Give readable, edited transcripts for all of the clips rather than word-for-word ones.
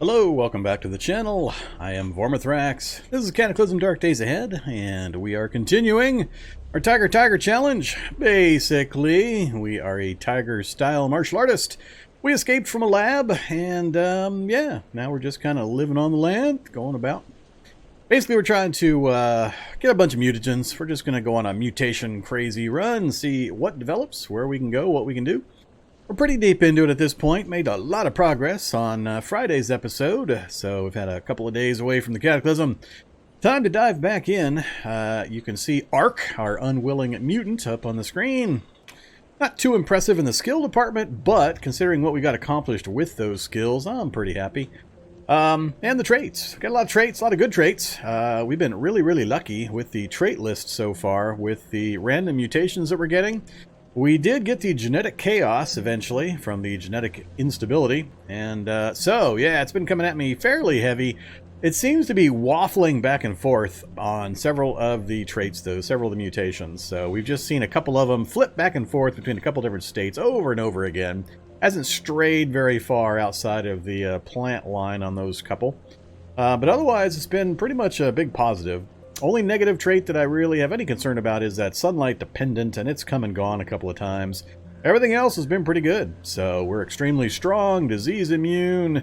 Hello, welcome back to the channel. I am Vormithrax. This is Cataclysm Dark Days Ahead, and we are continuing our Tiger challenge. Basically, we are a tiger-style martial artist. We escaped from a lab, and yeah, now we're just kind of living on the land, going about. Basically, we're trying to get a bunch of mutagens. We're just going to go on a mutation crazy run, see what develops, where we can go, what we can do. We're pretty deep into it at this point. Made a lot of progress on Friday's episode, so we've had a couple of days away from the Cataclysm. Time to dive back in. You can see Ark, our unwilling mutant, up on the screen. Not too impressive in the skill department, but considering what we got accomplished with those skills, I'm pretty happy. And the traits. Got a lot of traits, a lot of good traits. We've been really lucky with the trait list so far with the random mutations that we're getting. We did get the genetic chaos eventually from the genetic instability, and so yeah, it's been coming at me fairly heavy. It seems to be waffling back and forth on several of the traits though, several of the mutations. So we've just seen a couple of them flip back and forth between a couple different states over and over again. Hasn't strayed very far outside of the plant line on those couple. But otherwise, it's been pretty much a big positive. Only negative trait that I really have any concern about is that sunlight dependent, and it's come and gone a couple of times. Everything else has been pretty good. So we're extremely strong, disease immune.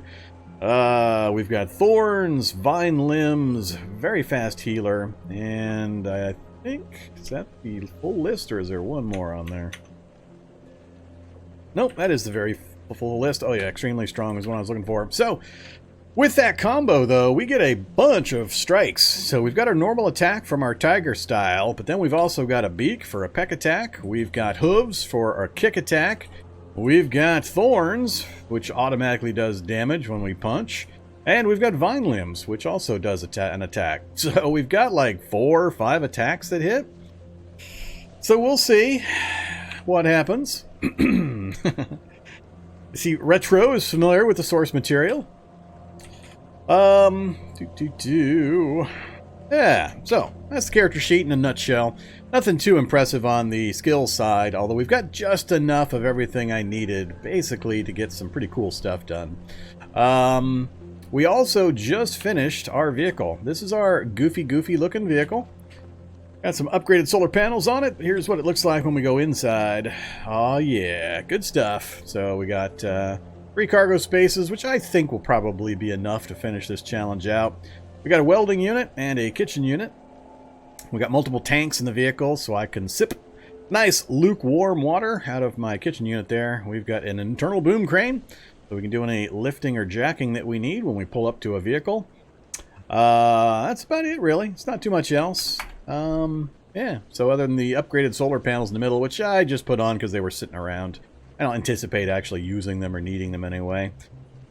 We've got thorns, vine limbs, very fast healer, and I think, is that the full list or is there one more on there? Nope, that is the very full list. Oh yeah, extremely strong is what I was looking for. So, with that combo, though, we get a bunch of strikes. So we've got our normal attack from our tiger style, but then we've also got a beak for a peck attack. We've got hooves for our kick attack. We've got thorns, which automatically does damage when we punch. And we've got vine limbs, which also does an attack. So we've got like 4 or 5 attacks that hit. So we'll see what happens. See, Retro is familiar with the source material. Yeah, so that's the character sheet in a nutshell. Nothing too impressive on the skill side, although we've got just enough of everything I needed, basically, to get some pretty cool stuff done. We also just finished our vehicle. This is our goofy looking vehicle. Got some upgraded solar panels on it. Here's what it looks like when we go inside. Oh yeah, good stuff. So we got 3 cargo spaces, which I think will probably be enough to finish this challenge out. We got a welding unit and a kitchen unit. We got multiple tanks in the vehicle, so I can sip nice lukewarm water out of my kitchen unit there. We've got an internal boom crane, so we can do any lifting or jacking that we need when we pull up to a vehicle. That's about it, really. It's not too much else. Yeah, so other than the upgraded solar panels in the middle, which I just put on because they were sitting around. I don't anticipate actually using them or needing them anyway.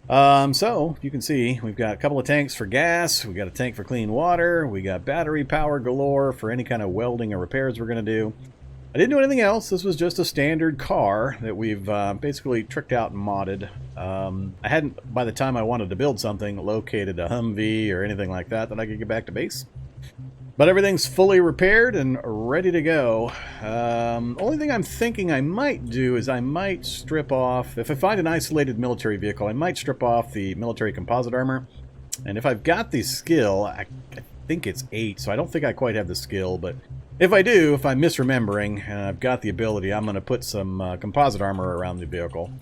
So, you can see, we've got a couple of tanks for gas, we got a tank for clean water, we got battery power galore for any kind of welding or repairs we're going to do. I didn't do anything else. This was just a standard car that we've basically tricked out and modded. I hadn't, by the time I wanted to build something, located a Humvee or anything like that I could get back to base. But everything's fully repaired and ready to go. Only thing I'm thinking I might do is I might strip off, if I find an isolated military vehicle, I might strip off the military composite armor. And if I've got the skill, I think it's 8, so I don't think I quite have the skill, but if I do, if I'm misremembering, and I've got the ability, I'm going to put some composite armor around the vehicle.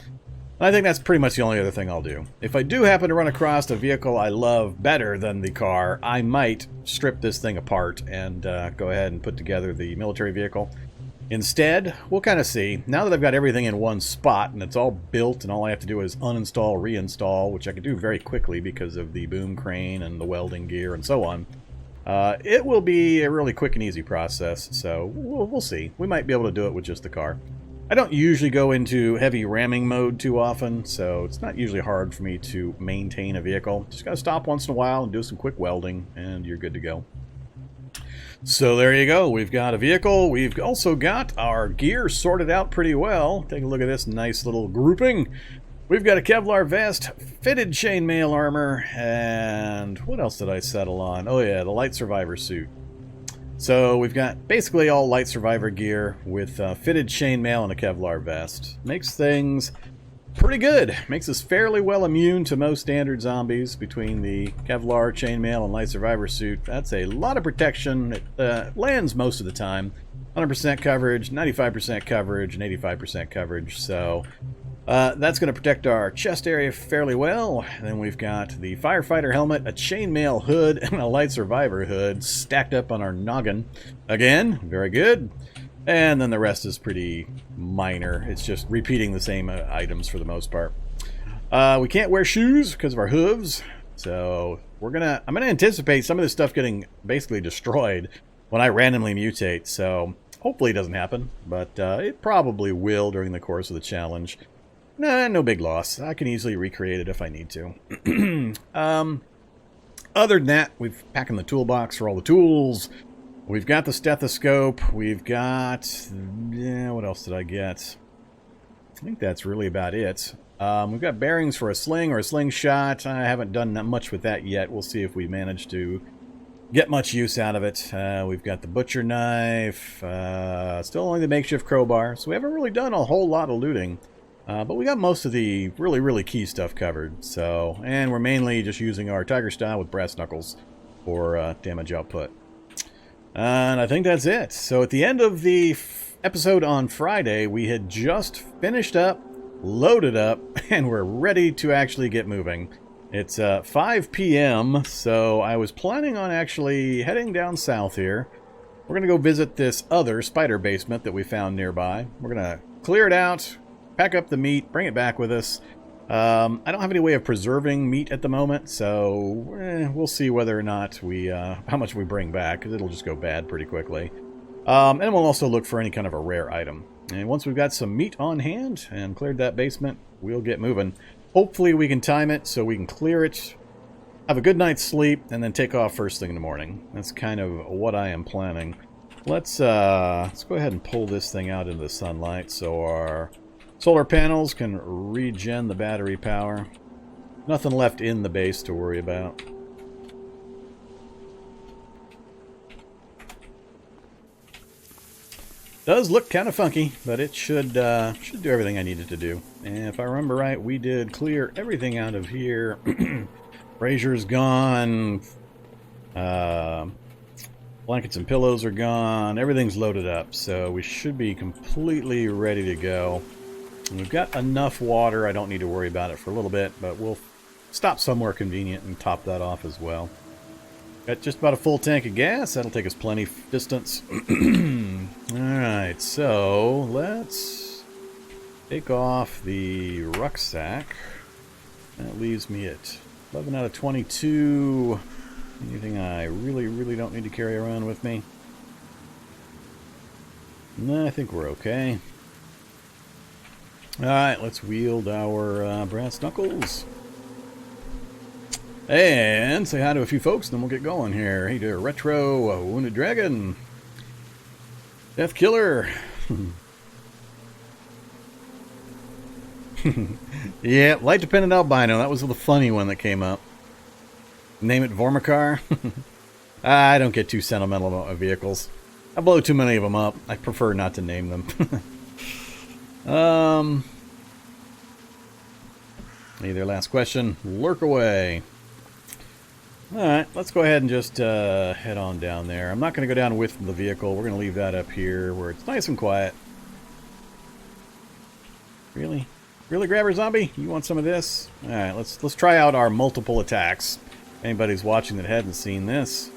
I think that's pretty much the only other thing I'll do. If I do happen to run across a vehicle I love better than the car, I might strip this thing apart and go ahead and put together the military vehicle. Instead, we'll kind of see. Now that I've got everything in one spot and it's all built and all I have to do is uninstall, reinstall, which I can do very quickly because of the boom crane and the welding gear and so on, it will be a really quick and easy process, so we'll see. We might be able to do it with just the car. I don't usually go into heavy ramming mode too often, so it's not usually hard for me to maintain a vehicle. Just gotta stop once in a while and do some quick welding, and you're good to go. So there you go. We've got a vehicle. We've also got our gear sorted out pretty well. Take a look at this nice little grouping. We've got a Kevlar vest, fitted chainmail armor, and what else did I settle on? Oh yeah, the light survivor suit. So we've got basically all light survivor gear with fitted chainmail and a Kevlar vest. Makes things pretty good. Makes us fairly well immune to most standard zombies between the Kevlar, chainmail, and light survivor suit. That's a lot of protection. It lands most of the time. 100% coverage, 95% coverage, and 85% coverage. So that's going to protect our chest area fairly well. And then we've got the firefighter helmet, a chainmail hood, and a light survivor hood stacked up on our noggin. Again, very good. And then the rest is pretty minor. It's just repeating the same items for the most part. We can't wear shoes because of our hooves. So I'm gonna anticipate some of this stuff getting basically destroyed when I randomly mutate. So hopefully it doesn't happen, but it probably will during the course of the challenge. Nah, no big loss. I can easily recreate it if I need to. Other than that, we've packing the toolbox for all the tools. We've got the stethoscope. We've got... yeah, what else did I get? I think that's really about it. We've got bearings for a sling or a slingshot. I haven't done that much with that yet. We'll see if we manage to get much use out of it. We've got the butcher knife. Still only the makeshift crowbar. So we haven't really done a whole lot of looting. But we got most of the really key stuff covered. So, and we're mainly just using our tiger style with brass knuckles for damage output. And I think that's it. So at the end of the episode on Friday, we had just finished up, loaded up, and we're ready to actually get moving. It's 5 p.m., so I was planning on actually heading down south here. We're going to go visit this other spider basement that we found nearby. We're going to clear it out, pack up the meat, bring it back with us. I don't have any way of preserving meat at the moment, so we'll see whether or not we how much we bring back, because it'll just go bad pretty quickly. And we'll also look for any kind of a rare item. And once we've got some meat on hand and cleared that basement, we'll get moving. Hopefully we can time it so we can clear it, have a good night's sleep, and then take off first thing in the morning. That's kind of what I am planning. Let's go ahead and pull this thing out into the sunlight so our solar panels can regen the battery power. Nothing left in the base to worry about. Does look kind of funky, but it should do everything I needed to do. And if I remember right, we did clear everything out of here. Brazier's gone. Blankets and pillows are gone. Everything's loaded up, so we should be completely ready to go. And we've got enough water. I don't need to worry about it for a little bit, but we'll stop somewhere convenient and top that off as well. Got just about a full tank of gas. That'll take us plenty distance. Alright, so let's take off the rucksack. That leaves me at 11 out of 22. Anything I really don't need to carry around with me? No, I think we're okay. Alright, let's wield our brass knuckles. And say hi to a few folks, then we'll get going here. Hey there, Retro, Wounded Dragon, Death Killer. Yeah, light dependent albino. That was the funny one that came up. Name it Vormicar. I don't get too sentimental about my vehicles. I blow too many of them up. I prefer not to name them. Either last question. Lurk away. Alright, let's go ahead and just head on down there. I'm not going to go down with the vehicle. We're going to leave that up here where it's nice and quiet. Really? Really, Grabber Zombie? You want some of this? Alright, let's try out our multiple attacks. Anybody's watching that hadn't seen this.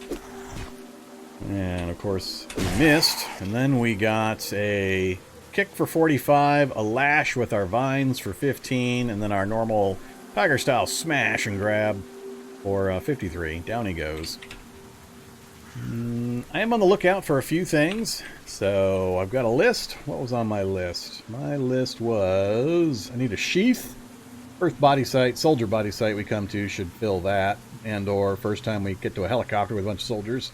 And of course, we missed. And then we got a kick for 45, a lash with our vines for 15, and then our normal tiger style smash and grab for 53. Down he goes. I am on the lookout for a few things. So I've got a list. What was on my list? My list was I need a sheath. First body site, soldier body site we come to should fill that. And or first time we get to a helicopter with a bunch of soldiers.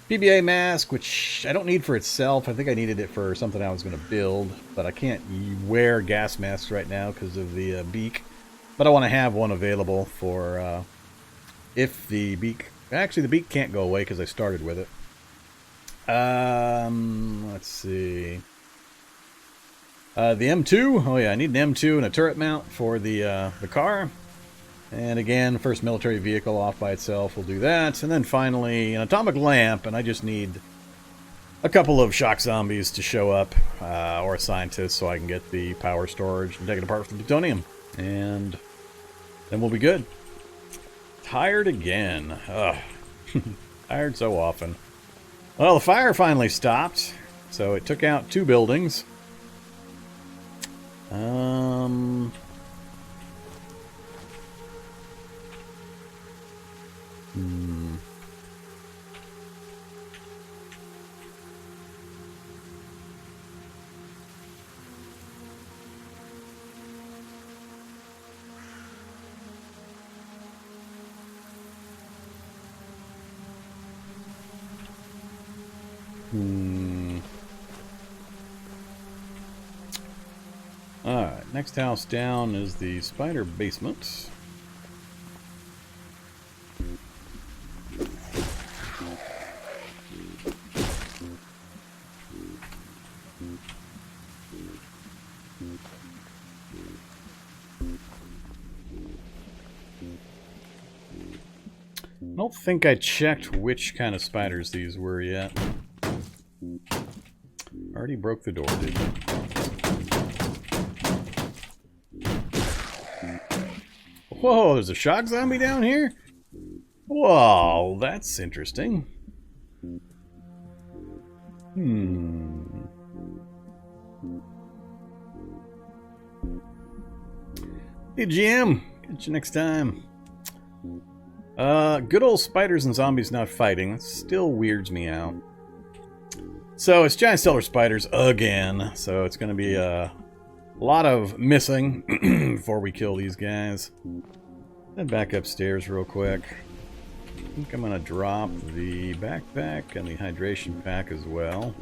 PBA mask, which I don't need for itself. I think I needed it for something I was going to build. But I can't wear gas masks right now because of the beak. But I want to have one available for if the beak... Actually, the beak can't go away because I started with it. Let's see. The M2. Oh yeah, I need an M2 and a turret mount for the car. And again, first military vehicle off by itself will do that. And then finally, an atomic lamp, and I just need a couple of shock zombies to show up, or a scientist, so I can get the power storage and take it apart for the plutonium. And then we'll be good. Tired again. Ugh. Tired so often. Well, the fire finally stopped, so it took out 2 buildings. Alright, next house down is the spider basement. I don't think I checked which kind of spiders these were yet. Already broke the door, did you? Whoa, there's a shock zombie down here? Whoa, that's interesting. Hey, GM. Catch you next time. Good old spiders and zombies not fighting. That still weirds me out. So it's giant stellar spiders again. So it's going to be a lot of missing before we kill these guys. Head back upstairs real quick. I think I'm going to drop the backpack and the hydration pack as well.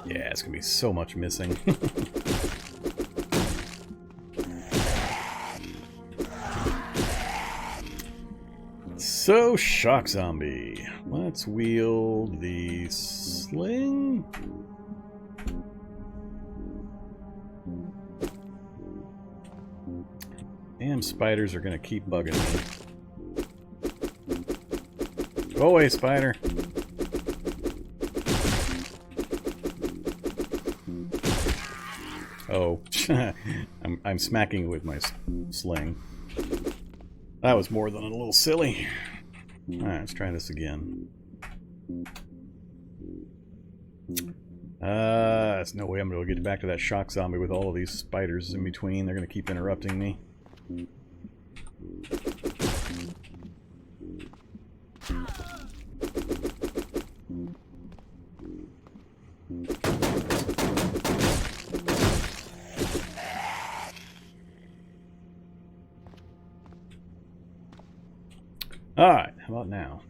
Yeah, it's going to be so much missing. So, shock zombie. Let's wield the sling. Damn spiders are going to keep bugging me. Go away, spider. Oh, I'm smacking with my sling. That was more than a little silly. Alright, let's try this again. There's no way I'm going to get back to that shock zombie with all of these spiders in between. They're going to keep interrupting me. Alright, how about now?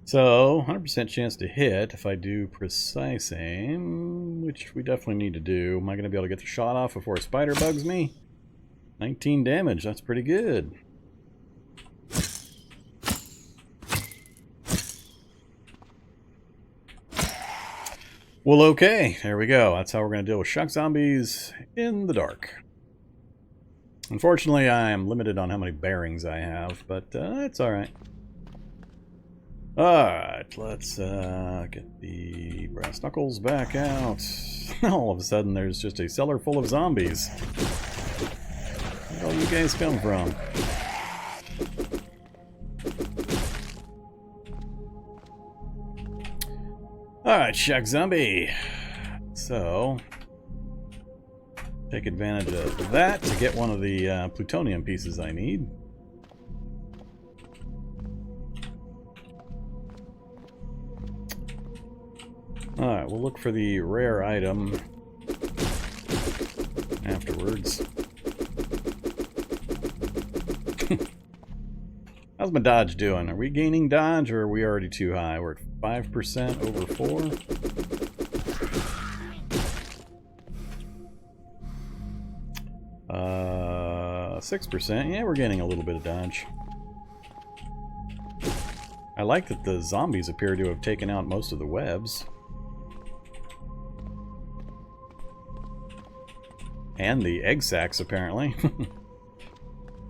So, 100% chance to hit if I do precise aim, which we definitely need to do. Am I going to be able to get the shot off before a spider bugs me? 19 damage, that's pretty good. Well, okay, there we go. That's how we're going to deal with shock zombies in the dark. Unfortunately, I am limited on how many bearings I have, but it's alright. Alright, let's get the brass knuckles back out. All of a sudden, there's just a cellar full of zombies. Where did all you guys come from? Alright, shock zombie. So, take advantage of that to get one of the plutonium pieces I need. Alright, we'll look for the rare item afterwards. How's my dodge doing? Are we gaining dodge or are we already too high? We're at 5% over 4. 6%. Yeah, we're getting a little bit of dodge. I like that the zombies appear to have taken out most of the webs. And the egg sacs, apparently.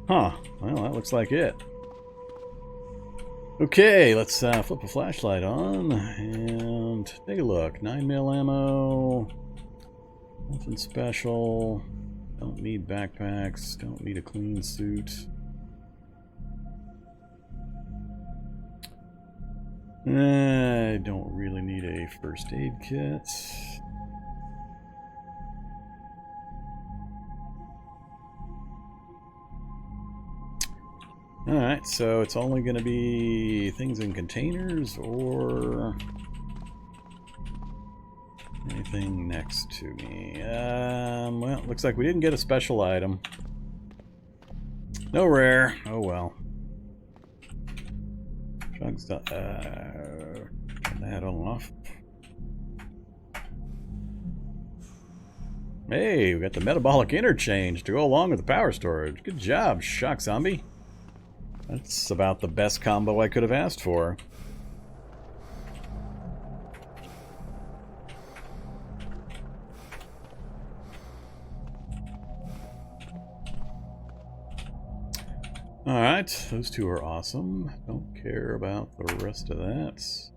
Huh. Well, that looks like it. Okay, let's flip a flashlight on and take a look. 9mm ammo. Nothing special. Don't need backpacks. Don't need a clean suit. I don't really need a first aid kit. Alright, so it's only going to be things in containers or anything next to me. Well, looks like we didn't get a special item. No rare. Oh well. Turn that off. Hey, we got the metabolic interchange to go along with the power storage. Good job, Shock Zombie. That's about the best combo I could have asked for. Alright, those two are awesome. Don't care about the rest of that.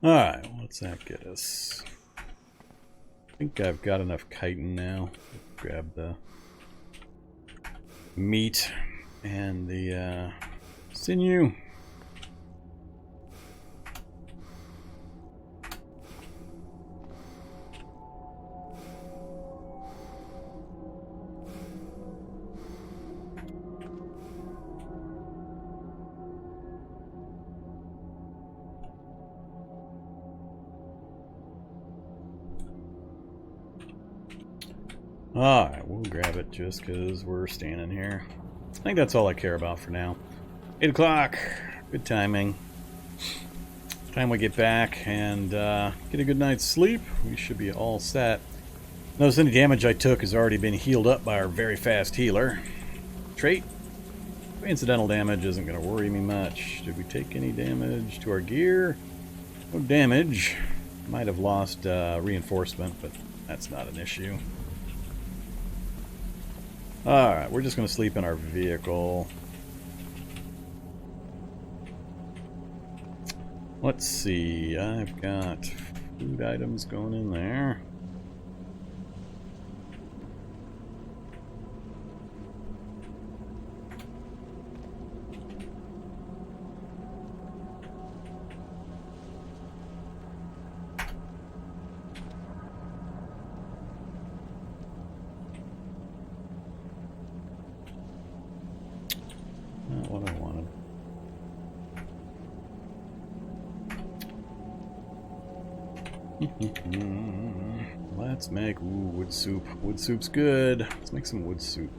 Alright, what's that get us? I think I've got enough chitin now. Grab the meat and the sinew. Alright, we'll grab it just because we're standing here. I think that's all I care about for now. 8 o'clock. Good timing. Time we get back and get a good night's sleep. We should be all set. Notice any damage I took has already been healed up by our very fast healer. Trait. Incidental damage isn't going to worry me much. Did we take any damage to our gear? No damage. Might have lost reinforcement, but that's not an issue. Alright, we're just going to sleep in our vehicle. Let's see, I've got food items going in there. Not what I wanted. Let's make wood soup. Wood soup's good. Let's make some wood soup.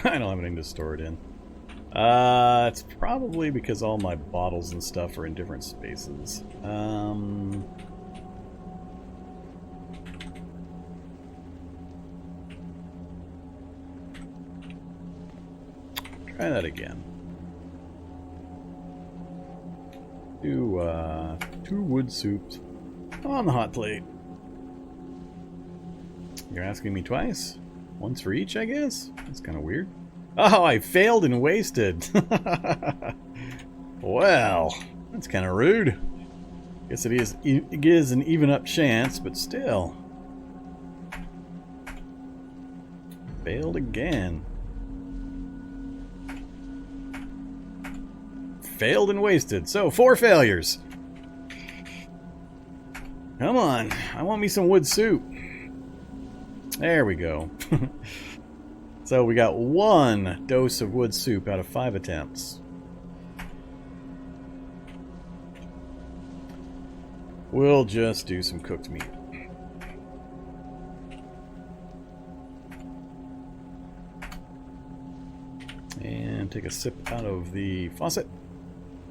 I don't have anything to store it in. It's probably because all my bottles and stuff are in different spaces. Try that again. Do 2 wood soups on the hot plate. You're asking me twice? Once for each, I guess? That's kind of weird. Oh, I failed and wasted. Well, that's kind of rude. Guess it is an even up chance, but still. Failed again. Failed and wasted. So, 4 failures. Come on. I want me some wood soup. There we go. So we got 1 dose of wood soup out of 5 attempts. We'll just do some cooked meat. And take a sip out of the faucet.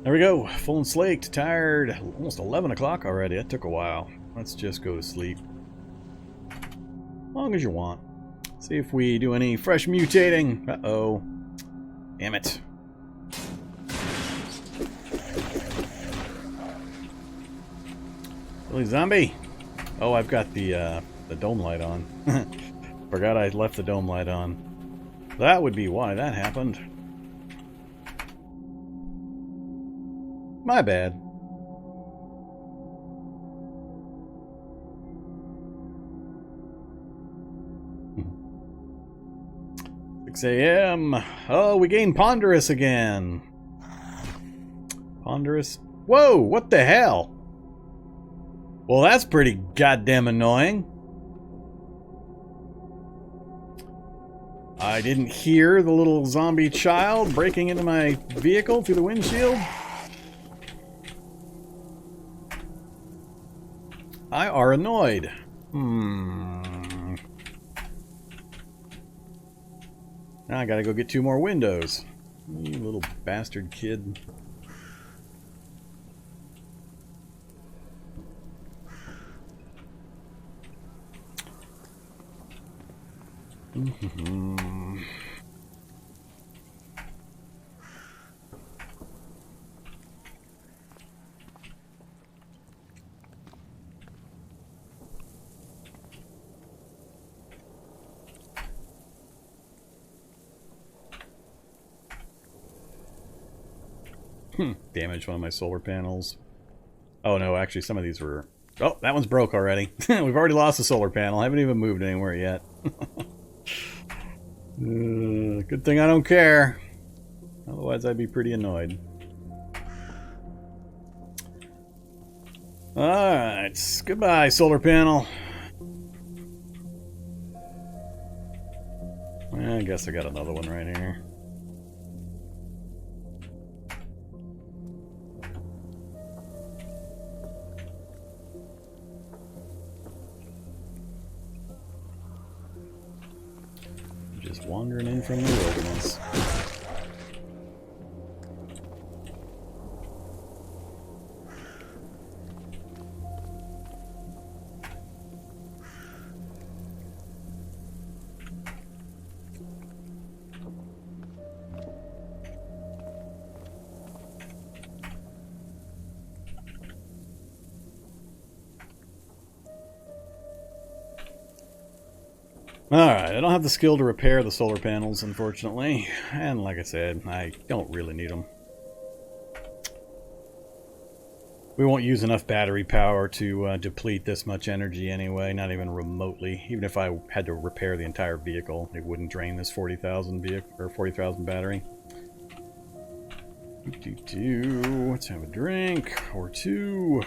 There we go. Full and slaked. Tired. Almost 11 o'clock already. That took a while. Let's just go to sleep. As long as you want. See if we do any fresh mutating. Uh-oh. Damn it. Really, zombie? Oh, I've got the dome light on. Forgot I left the dome light on. That would be why that happened. My bad. "6 a.m. Oh, we gained Ponderous again. Ponderous? Whoa, what the hell? Well, that's pretty goddamn annoying. I didn't hear the little zombie child breaking into my vehicle through the windshield. I are annoyed. Now I gotta go get 2 more windows. You little bastard kid. Damaged one of my solar panels. Oh no, actually some of these were... Oh, that one's broke already. We've already lost the solar panel. I haven't even moved anywhere yet. Good thing I don't care. Otherwise I'd be pretty annoyed. Alright, goodbye solar panel. I guess I got another one right here. Just wandering in from the wilderness. Alright, I don't have the skill to repair the solar panels, unfortunately. And like I said, I don't really need them. We won't use enough battery power to deplete this much energy anyway, not even remotely. Even if I had to repair the entire vehicle, it wouldn't drain this 40,000 battery. Let's have a drink or two.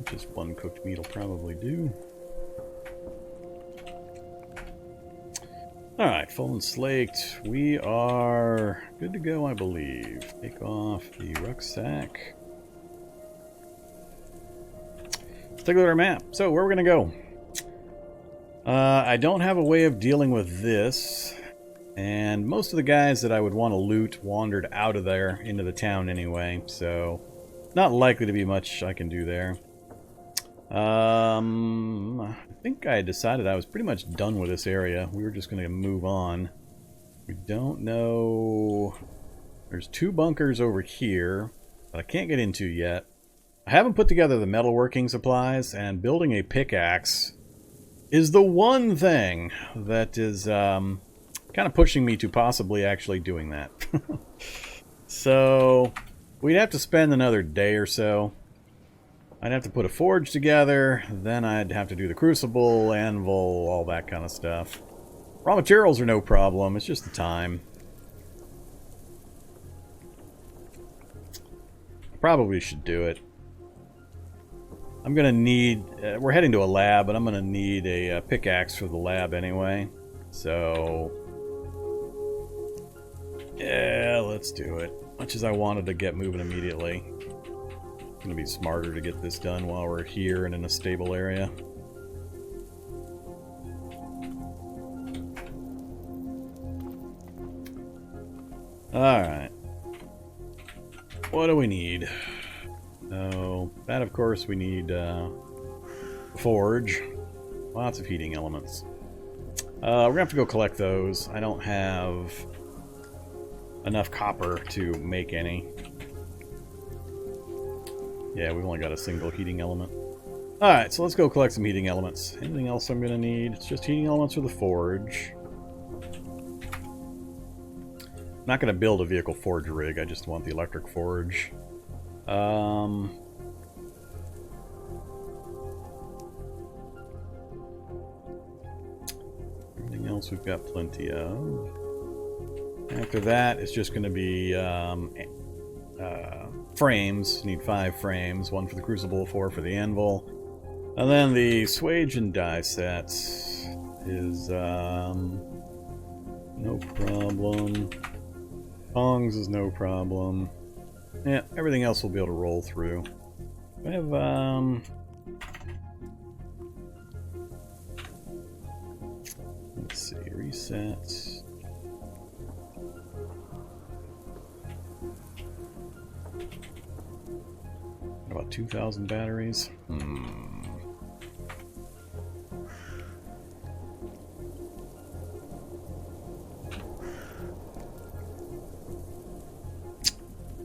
Just one cooked meat will probably do. Alright, full and slaked. We are good to go, I believe. Take off the rucksack. Let's take a look at our map. So, where we're going to go. I don't have a way of dealing with this. And most of the guys that I would want to loot wandered out of there into the town anyway. So, not likely to be much I can do there. I think I decided I was pretty much done with this area. We were just going to move on. We don't know... There's 2 bunkers over here that I can't get into yet. I haven't put together the metalworking supplies, and building a pickaxe is the one thing that is kind of pushing me to possibly actually doing that. So, we'd have to spend another day or so. I'd have to put a forge together, then I'd have to do the crucible, anvil, all that kind of stuff. Raw materials are no problem, it's just the time. I probably should do it. I'm gonna need, we're heading to a lab, but I'm gonna need a pickaxe for the lab anyway. So, yeah, let's do it. Much as I wanted to get moving immediately. It's gonna be smarter to get this done while we're here and in a stable area. Alright. What do we need? Oh, that of course we need forge. Lots of heating elements. We're gonna have to go collect those. I don't have enough copper to make any. Yeah, we've only got a single heating element. Alright, so let's go collect some heating elements. Anything else I'm gonna need? It's just heating elements for the forge. I'm not gonna build a vehicle forge rig, I just want the electric forge. Everything else we've got plenty of. After that, it's just going to be frames. You need 5 frames, 1 for the crucible, 4 for the anvil. And then the swage and die set is no problem. Tongs is no problem. Yeah, everything else we'll be able to roll through. I have, let's see, reset. About 2,000 batteries.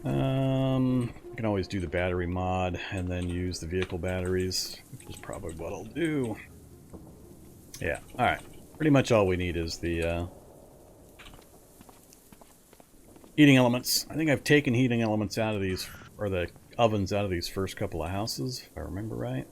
I can always do the battery mod and then use the vehicle batteries, which is probably what I'll do. Yeah, alright. Pretty much all we need is the heating elements. I think I've taken heating elements out of these, or the ovens out of these first couple of houses, if I remember right.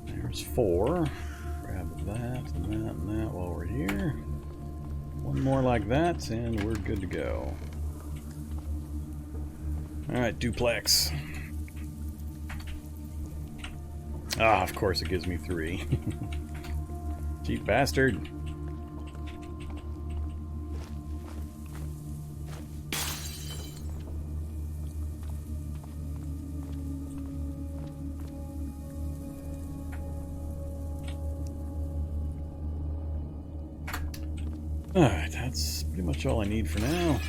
There's 4. Grab that and that and that while we're here. 1 more like that and we're good to go. Alright, duplex. Ah, of course it gives me 3. Cheap bastard. Alright, that's pretty much all I need for now.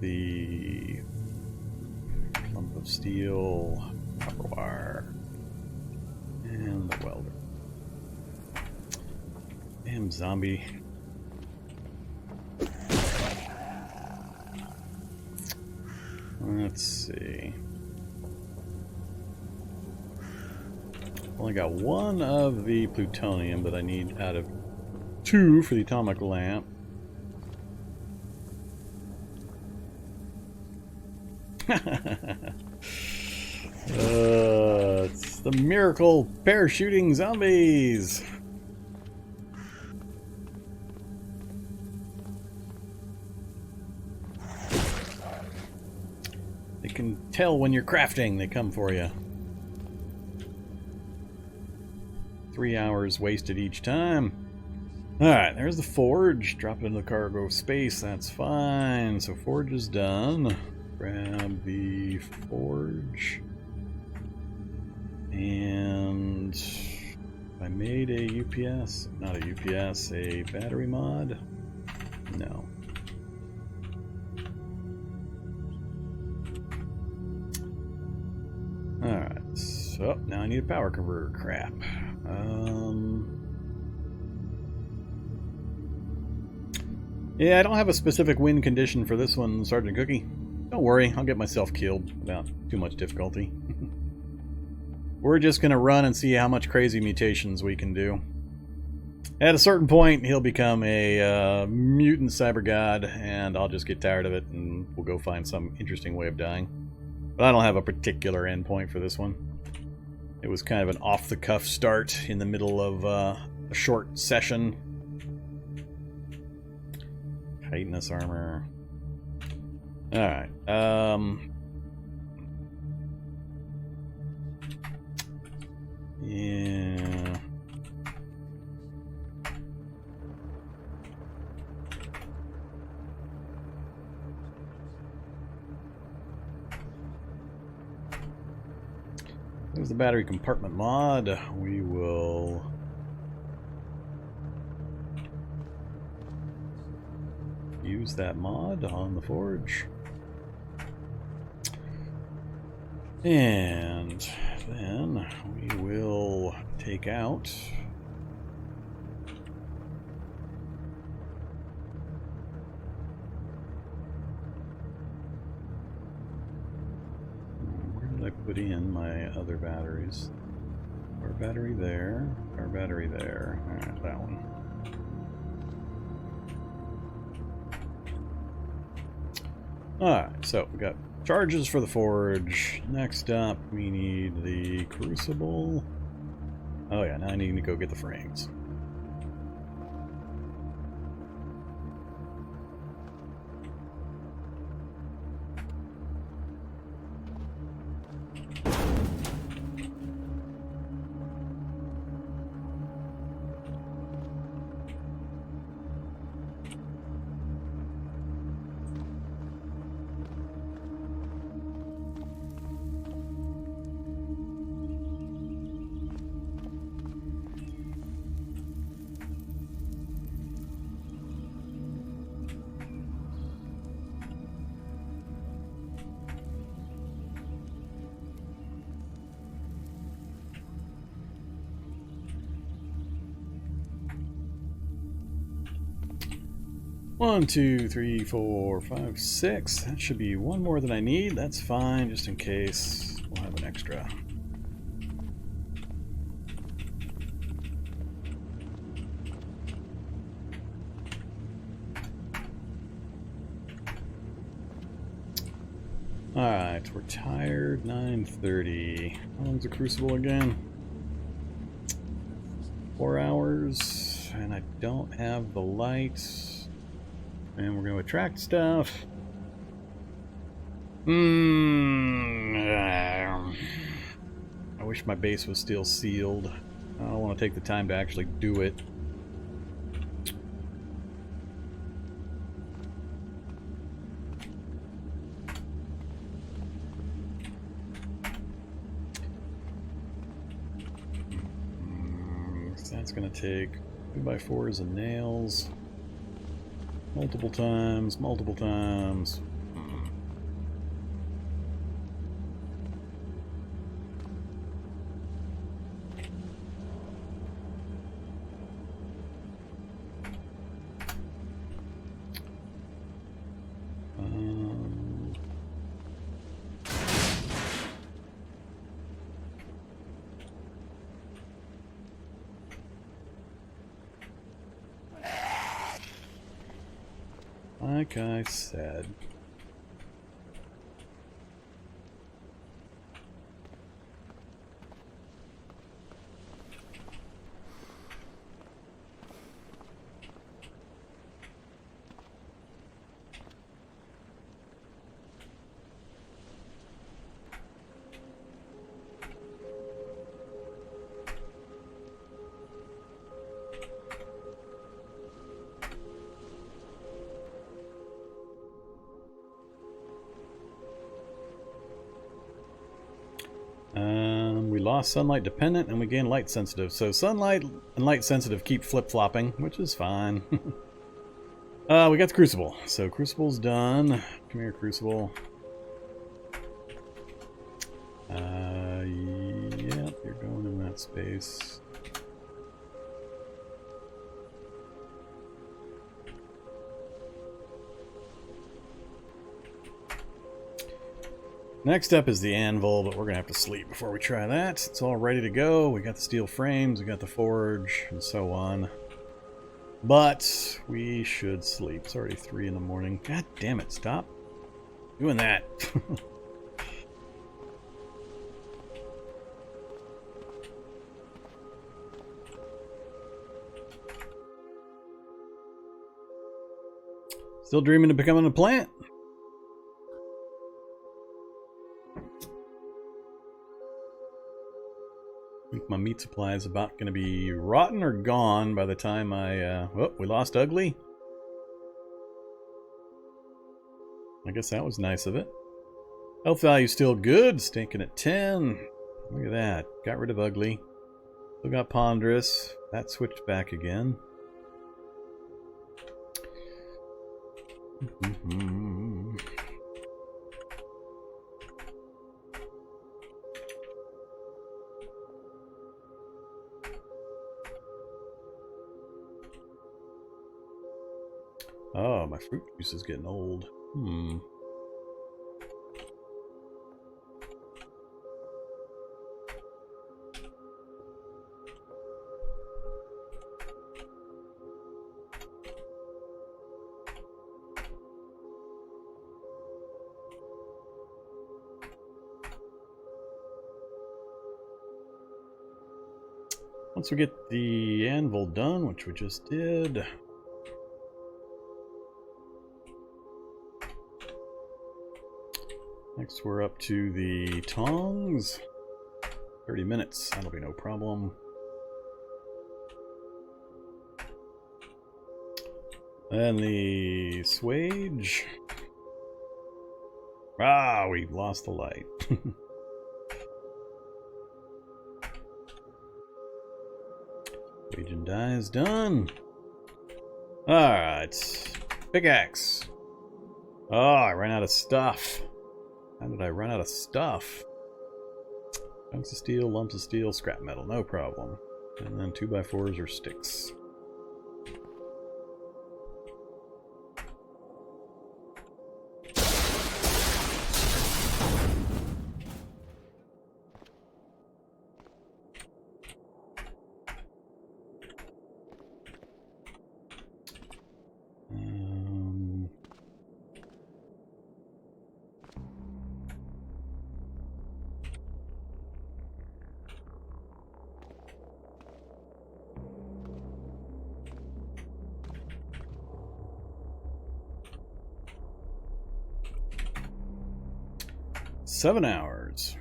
The lump of steel, copper wire, and the welder. Damn zombie. Let's see. Only got 1 of the plutonium that I need out of 2 for the atomic lamp. It's the miracle parachuting zombies. They can tell when you're crafting, they come for you. 3 hours wasted each time. Alright, there's the forge. Drop it into the cargo space, that's fine. So forge is done. Grab the forge. And I made a UPS, not a UPS, a battery mod? No. Alright, so now I need a power converter. Crap. Yeah, I don't have a specific win condition for this one, Sergeant Cookie. Don't worry, I'll get myself killed without too much difficulty. We're just going to run and see how much crazy mutations we can do. At a certain point, he'll become a mutant cyber god, and I'll just get tired of it, and we'll go find some interesting way of dying. But I don't have a particular endpoint for this one. It was kind of an off-the-cuff start in the middle of a short session. Chitinous armor. Alright. Yeah. There's the battery compartment mod. We will use that mod on the forge. And then we will take out I put in my other batteries. Our battery there, our battery there. Alright, that one. Alright, so we got charges for the forge. Next up, we need the crucible. Oh yeah, now I need to go get the frames. One, two, three, four, five, six. That should be one more than I need. That's fine, just in case we'll have an extra. Alright, we're tired. 9:30. How long's the crucible again? 4 hours. And I don't have the lights. And we're going to attract stuff. I wish my base was still sealed. I don't want to take the time to actually do it. So that's going to take 2x4s and nails. Multiple times, multiple times. Like I said. We lost sunlight dependent and we gained light sensitive. So sunlight and light sensitive keep flip-flopping, which is fine. We got the crucible. So crucible's done. Come here, crucible. Yep, you're going in that space. Next up is the anvil, but we're going to have to sleep before we try that. It's all ready to go. We got the steel frames, we got the forge, and so on. But we should sleep. It's already 3 in the morning. God damn it, stop doing that. Still dreaming of becoming a plant? I think my meat supply is about going to be rotten or gone by the time I... oh, we lost Ugly. I guess that was nice of it. Health value still good, stinking at 10. Look at that. Got rid of Ugly. Still got Ponderous. That switched back again. Oh, my fruit juice is getting old. Once we get the anvil done, which we just did. Next we're up to the tongs. 30 minutes, that'll be no problem. And the swage. Ah, we lost the light. Swage and dye is done. Alright. Pickaxe. Oh, I ran out of stuff. How did I run out of stuff? Chunks of steel, lumps of steel, scrap metal, no problem. And then 2x4s or sticks. Seven hours.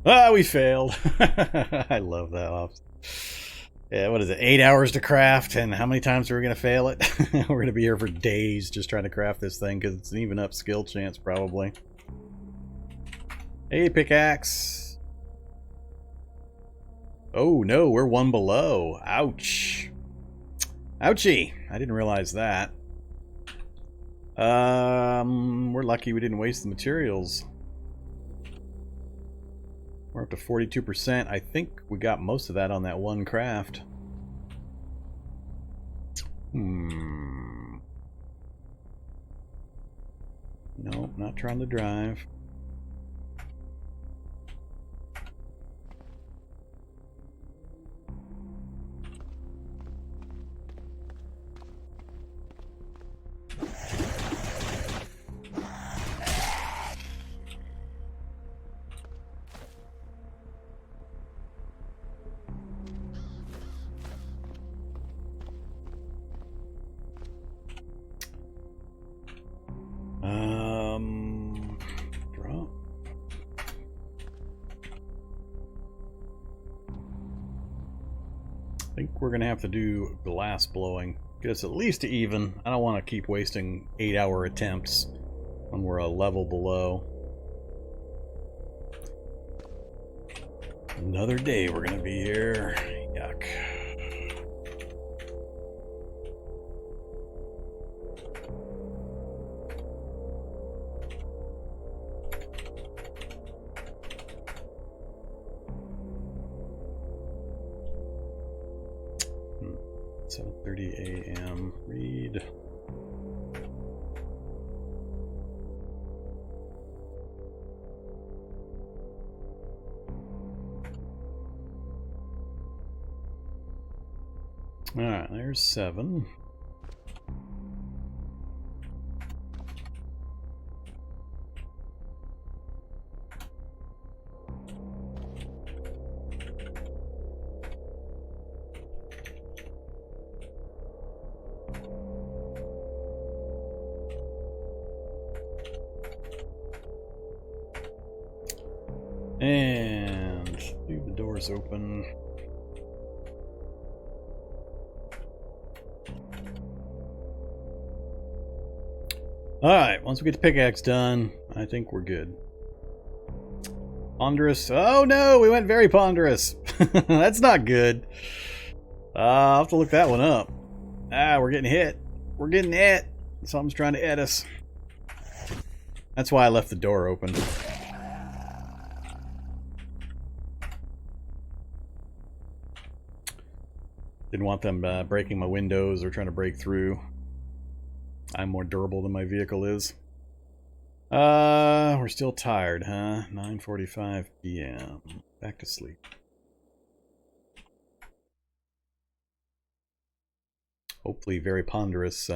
Ah, we failed. I love that option. Yeah, what is it? 8 hours to craft, and how many times are we going to fail it? We're going to be here for days just trying to craft this thing because it's an even up skill chance, probably. Hey, pickaxe. Oh no, we're one below. Ouch. Ouchie. I didn't realize that. We're lucky we didn't waste the materials. We're up to 42%. I think we got most of that on that one craft. No, not trying to drive. Drop. I think we're gonna have to do glass blowing. Get us at least to even. I don't want to keep wasting 8-hour attempts when we're a level below. Another day we're gonna be here. Yuck. 7:30 a.m. Read. Alright, there's 7. And leave the doors open. Alright, once we get the pickaxe done, I think we're good. Ponderous. Oh no, we went very ponderous. That's not good. I'll have to look that one up. We're getting hit. We're getting hit. Something's trying to hit us. That's why I left the door open. Didn't want them breaking my windows or trying to break through. I'm more durable than my vehicle is. We're still tired, huh? 9:45 p.m. Back to sleep. Hopefully very ponderous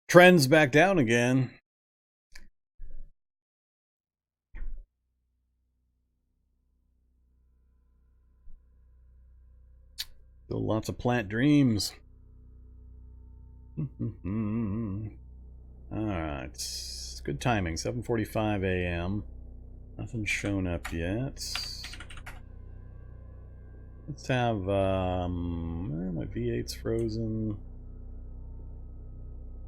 trends back down again. Still lots of plant dreams. Alright, it's good timing, 7:45 a.m. Nothing's shown up yet. Let's have, my V8's frozen.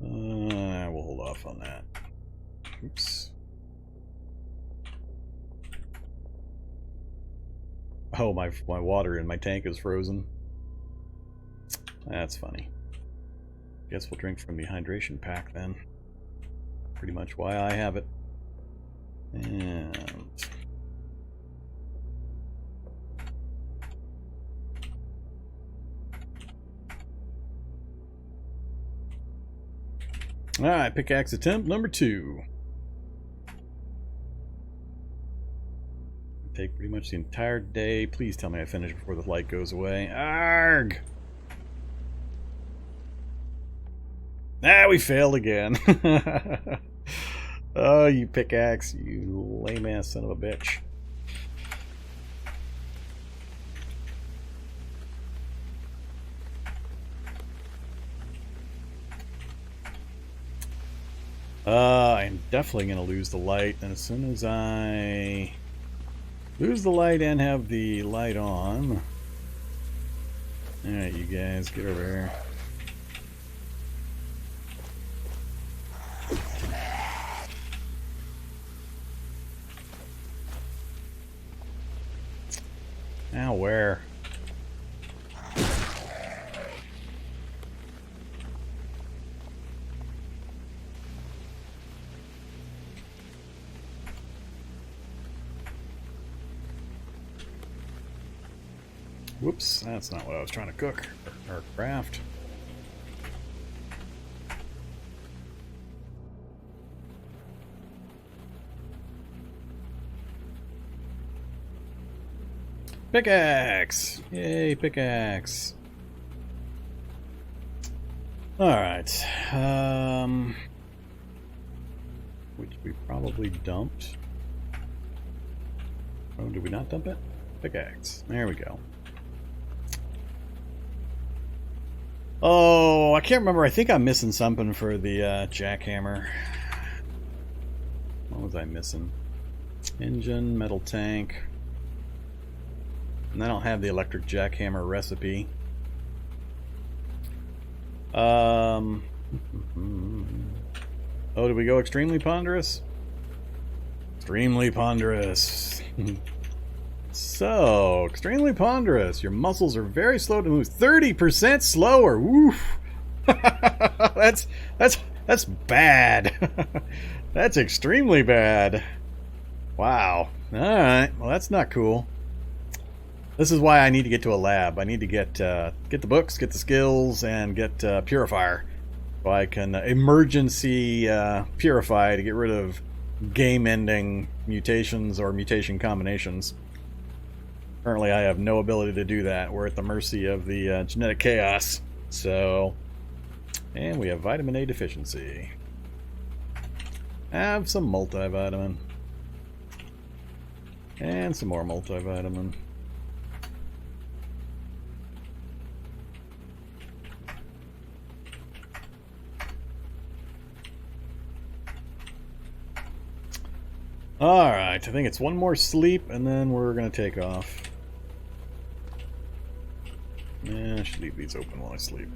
We'll hold off on that. Oops. Oh, my water in my tank is frozen. That's funny. Guess we'll drink from the hydration pack then. Pretty much why I have it. And alright, pickaxe attempt number 2. Take pretty much the entire day. Please tell me I finish before the light goes away. Arrgh! We failed again. Oh, you pickaxe, you lame ass son of a bitch. I'm definitely going to lose the light, and as soon as I lose the light and have the light on... Alright, you guys, get over here. Now where? Whoops, that's not what I was trying to cook or craft. Pickaxe! Yay, pickaxe. Alright. Which we probably dumped. Oh, did we not dump it? Pickaxe. There we go. Oh, I can't remember. I think I'm missing something for the jackhammer. What was I missing? Engine, metal tank. And I don't have the electric jackhammer recipe. Oh, did we go extremely ponderous? Extremely ponderous. So, extremely ponderous. Your muscles are very slow to move. 30% slower. Woof. That's bad. That's extremely bad. Wow. All right. Well, that's not cool. This is why I need to get to a lab. I need to get the books, get the skills, and get Purifier. So I can emergency Purify to get rid of game-ending mutations or mutation combinations. Currently I have no ability to do that. We're at the mercy of the genetic chaos. So, and we have vitamin A deficiency. Have some multivitamin. And some more multivitamin. Alright, I think it's one more sleep and then we're going to take off. Yeah, I should leave these open while I sleep.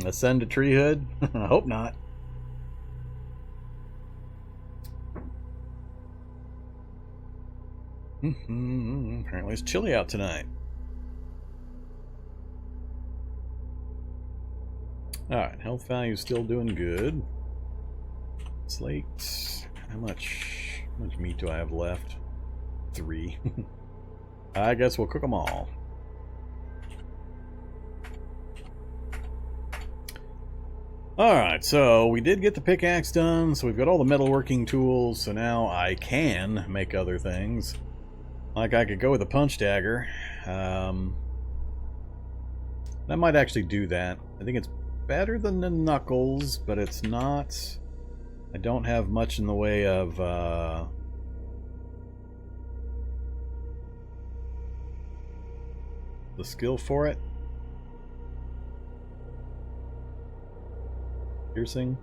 Ascend to tree hood? I hope not. Apparently it's chilly out tonight. Alright, health value is still doing good. Slate. How much meat do I have left? 3. I guess we'll cook them all. Alright, so we did get the pickaxe done, so we've got all the metalworking tools, so now I can make other things. Like I could go with a punch dagger. I might actually do that. I think it's better than the knuckles, but it's not... I don't have much in the way of the skill for it. Piercing?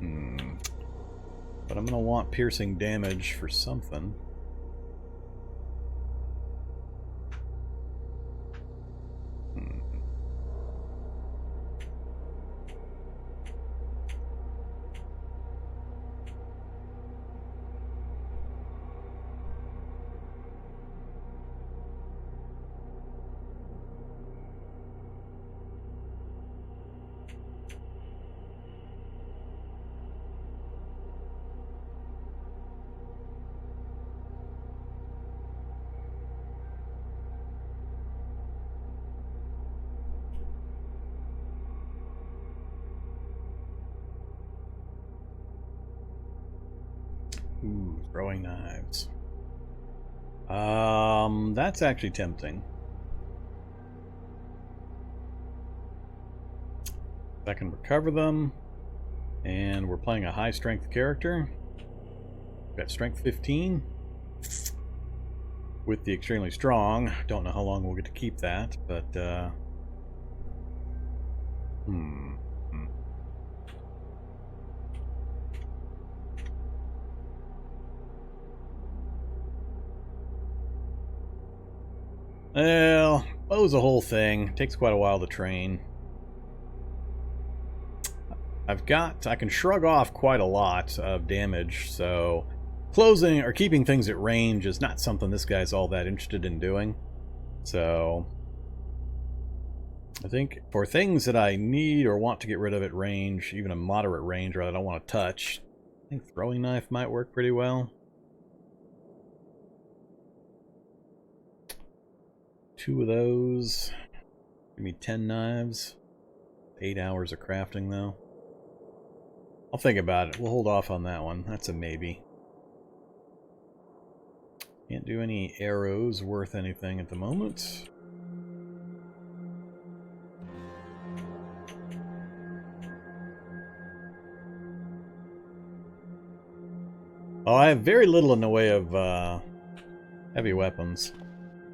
But I'm gonna want piercing damage for something. Ooh, throwing knives. That's actually tempting. I can recover them, and we're playing a high strength character. Got strength 15 with the extremely strong. Don't know how long we'll get to keep that, but well, bow's a whole thing. Takes quite a while to train. I can shrug off quite a lot of damage, so closing or keeping things at range is not something this guy's all that interested in doing. So I think for things that I need or want to get rid of at range, even a moderate range or that I don't want to touch, I think throwing knife might work pretty well. 2 of those. Give me 10 knives. 8 hours of crafting, though. I'll think about it. We'll hold off on that one. That's a maybe. Can't do any arrows worth anything at the moment. Oh, I have very little in the way of heavy weapons.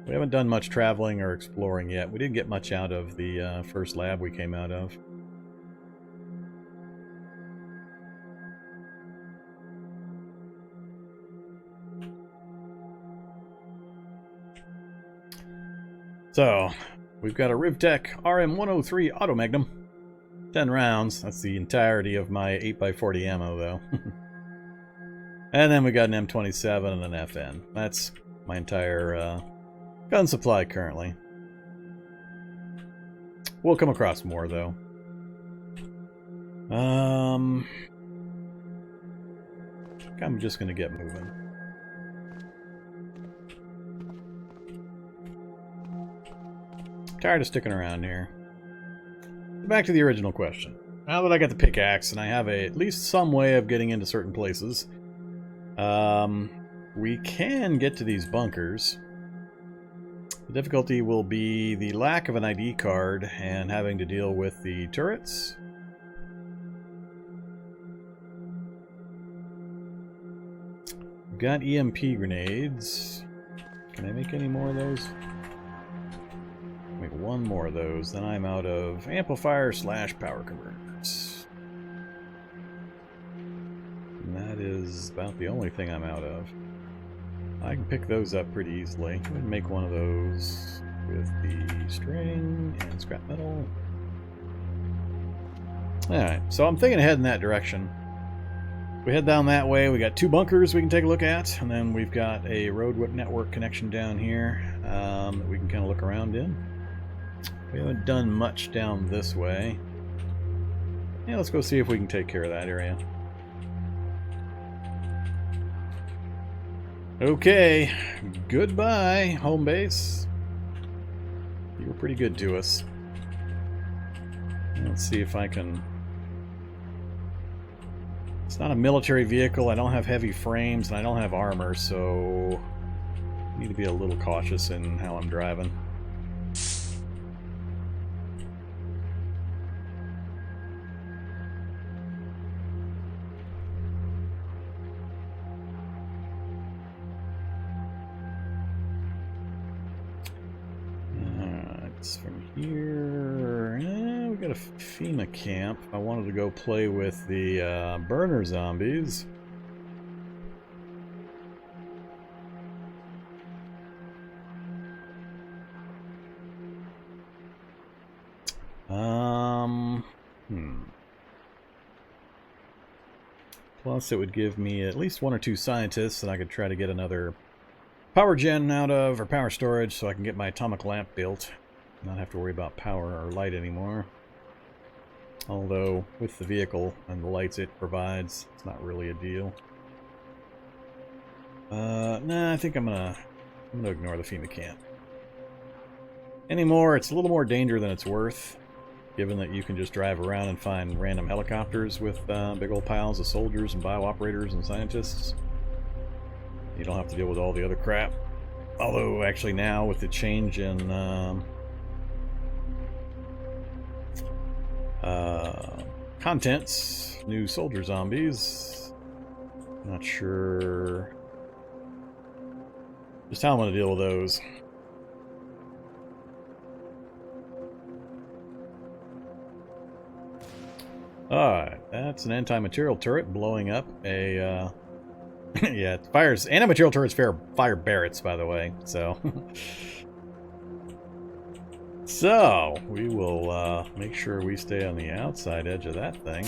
We haven't done much traveling or exploring yet. We didn't get much out of the first lab we came out of. So, we've got a Rivtech RM103 Auto Magnum. 10 rounds. That's the entirety of my 8x40 ammo, though. And then we got an M27 and an FN. That's my entire gun supply currently. We'll come across more, though. think I'm just going to get moving. Tired of sticking around here. Back to the original question. Now that I got the pickaxe and I have at least some way of getting into certain places, we can get to these bunkers. The difficulty will be the lack of an ID card and having to deal with the turrets. We've got EMP grenades. Can I make any more of those? Make one more of those, then I'm out of amplifier / power converters. And that is about the only thing I'm out of. I can pick those up pretty easily. Go ahead and make one of those with the string and scrap metal. Alright, so I'm thinking ahead in that direction. We head down that way, we got 2 bunkers we can take a look at, and then we've got a road network connection down here that we can kind of look around in. We haven't done much down this way. Yeah, let's go see if we can take care of that area. Okay, goodbye, home base. You were pretty good to us. Let's see if I can... It's not a military vehicle, I don't have heavy frames, and I don't have armor, so... I need to be a little cautious in how I'm driving. From here, we got a FEMA camp. I wanted to go play with the burner zombies. Plus, it would give me at least 1 or 2 scientists, and I could try to get another power gen out of, or power storage, so I can get my atomic lamp built. Not have to worry about power or light anymore. Although, with the vehicle and the lights it provides, it's not really a deal. Nah, I think I'm gonna ignore the FEMA camp. Anymore, it's a little more danger than it's worth, given that you can just drive around and find random helicopters with big old piles of soldiers and bio-operators and scientists. You don't have to deal with all the other crap. Although, actually now, with the change in contents, new soldier zombies, not sure just how I'm going to deal with those. Alright, that's an anti-material turret blowing up a yeah, it fires anti-material turrets fire Barretts, by the way, so so, we will make sure we stay on the outside edge of that thing.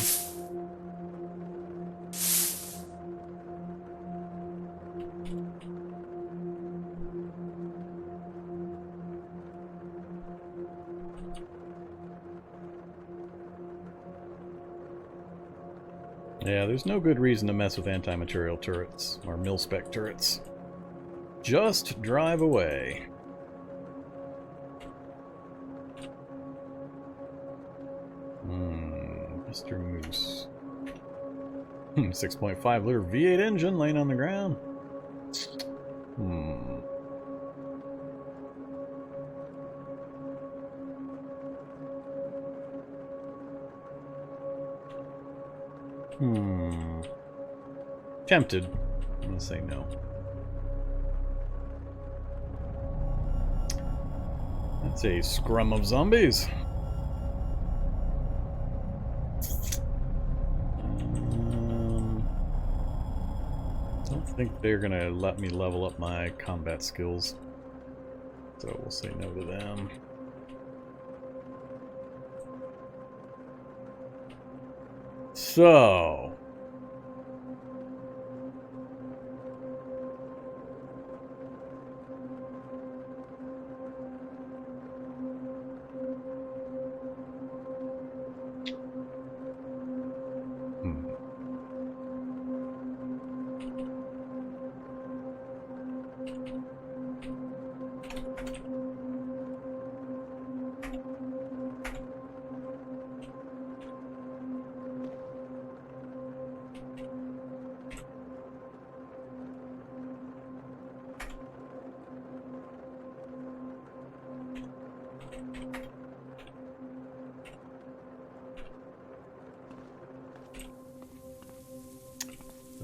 Yeah, there's no good reason to mess with anti-material turrets, or mil-spec turrets. Just drive away. Mr. Moose. 6.5 liter V8 engine laying on the ground. Tempted. I'm gonna say no. That's a scrum of zombies. I don't think they're gonna let me level up my combat skills, so we'll say no to them. So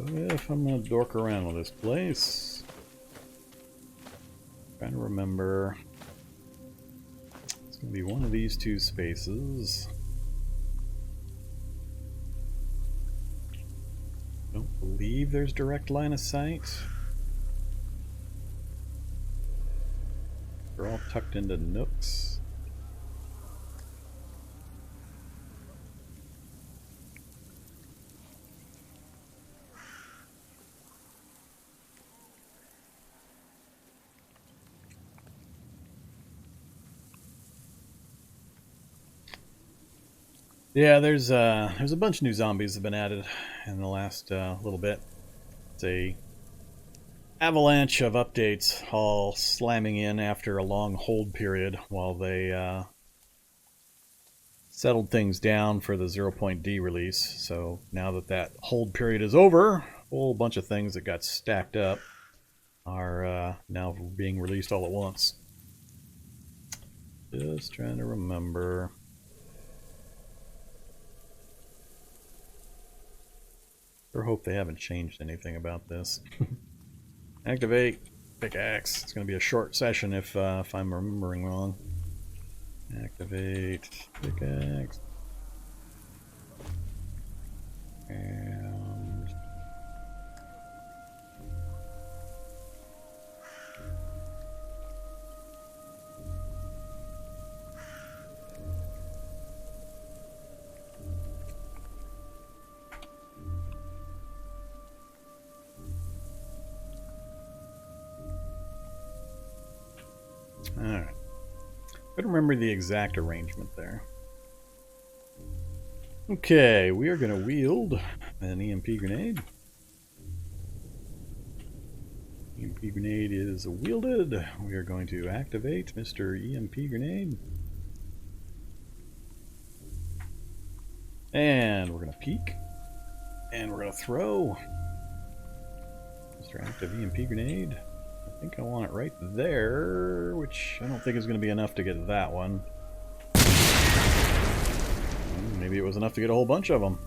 if I'm gonna dork around with this place, trying to remember. It's gonna be one of these two spaces. Don't believe there's direct line of sight. They're all tucked into nooks. Yeah, there's a bunch of new zombies that have been added in the last little bit. It's a avalanche of updates all slamming in after a long hold period while they settled things down for the 0.D release. So now that that hold period is over, a whole bunch of things that got stacked up are now being released all at once. Just trying to remember. I hope they haven't changed anything about this. Activate pickaxe. It's going to be a short session if I'm remembering wrong. Activate pickaxe. And alright. I don't remember the exact arrangement there. Okay, we are going to wield an EMP grenade. EMP grenade is wielded. We are going to activate Mr. EMP grenade. And we're going to peek. And we're going to throw Mr. Active EMP grenade. I think I want it right there, which I don't think is going to be enough to get that one. Maybe it was enough to get a whole bunch of them.